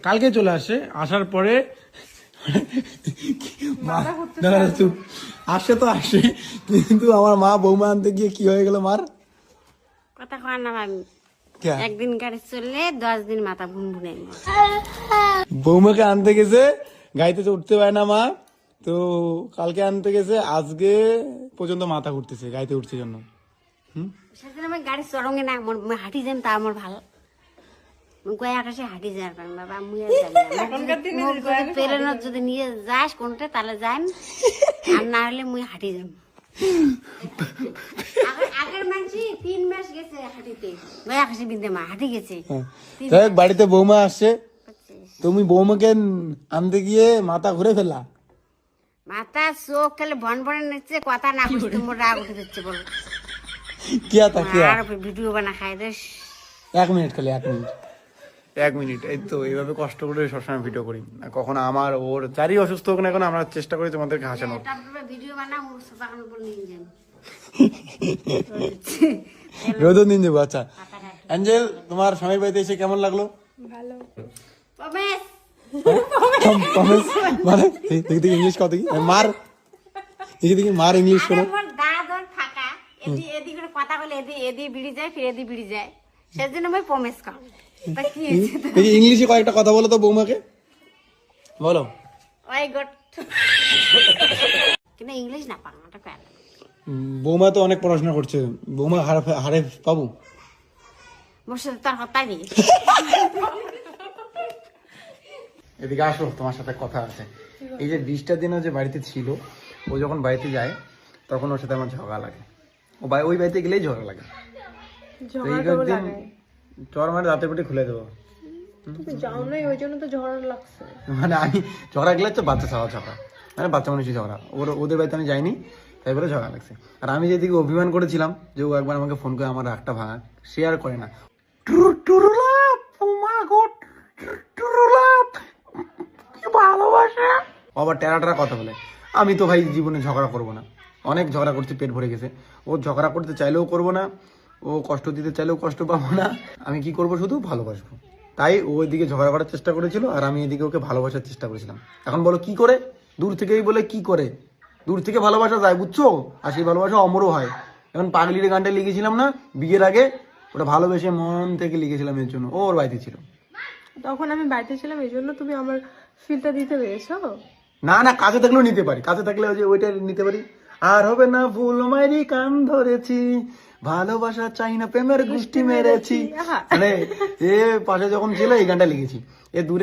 কালকে চলে আসে, আসার পরে আসে তো আসে, কিন্তু আমার মা বৌমা আনতে গিয়ে কি হয়ে গেল মার কথা কয় না ভাবি, একদিন গাড়ি চললে 10 দিন মাথা ভুনভুনে। বৌমাকে আনতে গেছে, গাড়িতে তো উঠতে পারে না মা, তো কালকে আনতে গেছে, আজকে পর্যন্ত মাথা ঘুরতেছে গাড়িতে উঠছে জন্য। সেদিন আমি গাড়ি চরঙ্গে না হাঁটি যাম, তা আমার ভালো গয়া আকাশে হাঁটি যাওয়ার কারণ বাবা মুই প্লেনত যদি নিয়ে যাস কোনটা তাহলে যাই, আর না হলে মুই হাঁটি যাম। আগের মানছি 3 মাস গেছে হাঁটিতে, গয়া আকাশে বিন্দে মা হাঁটি গেছে। যাই হোক, বাড়িতে বৌমা আসছে, তুমি বৌমাকে আনতে গিয়ে মাথা ঘুরে ফেলা, মাথা চোখ খেলে ভন ভনে নিচ্ছে, কথা না বুঝতে মোর রাগ উঠে যাচ্ছে বল। কিয়া তা কিয়া আর ভিডিও বানা খাই দেশ। 1 মিনিট খালি 1 মিনিট, এই তো এইভাবে কষ্ট করে সবসময় ভিডিও করি। কখনো আমার ওর যারই অসুস্থ হোক না কেন, আমরা চেষ্টা করি তোমাদেরকে হাসানোর। ভিডিও বানা মোর বাগান উপর নিয়ে যান। রোদন দিন দেবো। আচ্ছা অ্যাঞ্জেল, তোমার স্বামীর বাড়িতে এসে কেমন লাগলো? ভালো। মানে দেখি ইংলিশ কথা কি মার, দেখি মার ইংলিশ শোনো। ফাঁকা এদিকে কথা বলে এদি বিড়ি যায়, ফিরে এদি বিড়ি যায়, সেজন্য আমি প্রমিস কর। দেখি ইংলিশে কয়েকটা কথা বলো তো বৌমাকে, বলো। ওই গট কিন্তু ইংলিশ না পারো না কেন? বৌমা তো অনেক পড়াশোনা করছে, বৌমা হারে পাবো। মোর সাথে তার হতাই নেই। এদিকে আসো, তোমার সাথে কথা আছে। এই যে 20টা দিনও যে বাড়িতে ছিল, ও যখন বাড়িতে যায় তখন ওর সাথে আমার ঝগড়া লাগে। ওই বাড়িতে গেলেই ঝগড়া লাগে। চর মানে রাতে পেটে খুলে দেবো। মানে আমি ঝগড়া গেলে তো বাচ্চা ছাড়া ঝগড়া, মানে বাচ্চা মানুষই ঝগড়া। ওদের বাড়িতে আমি যাইনি, তাই বলে ঝগড়া লাগছে। আর আমি যেদিকে অভিমান করেছিলাম যে ও একবার আমাকে ফোন করে আমার রাগটা ভাঙা, সে আর করে না। ভালোবাসা আবার টেরা কথা বলে। আমি তো ভাই জীবনে ঝগড়া করবো না, অনেক ঝগড়া করছি, পেট ভরে গেছে। ও ঝগড়া করতে চাইলেও করবো না, ও কষ্ট দিতে চাইলেও কষ্ট পাবো না। আমি কি করবো, শুধু ভালোবাসবো। তাই ও এদিকে ঝগড়া করার চেষ্টা করেছিল, আর আমি এদিকে ওকে ভালোবাসার চেষ্টা করেছিলাম। এখন বলো কি করে? দূর থেকেই বলে কি করে, দূর থেকে ভালোবাসা যায়, বুঝছো? আর সেই ভালোবাসা অমরও হয়। এখন পাগলির গানটা লিখেছিলাম না বিয়ের আগে, ওটা ভালোবেসে মন থেকে লিখেছিলাম, এর জন্য ও ওর বাড়িতে ছিল। তখন আমি বাড়িতে ছিলাম, এই জন্য তুমি আমার ফিলটা দিতে পেরেছো। না না, কাছে থাকলেও নিতে পারি, কাছে থাকলে ওই যে ওইটা নিতে পারি। আর হবে না ভুল মাইরি কান ধরেছি, ভালোবাসা চাই না প্রেমের গুষ্টি মেরেছি। মানে এ পাশে যখন ছিল এই গানটা লিখেছি। এ দূরে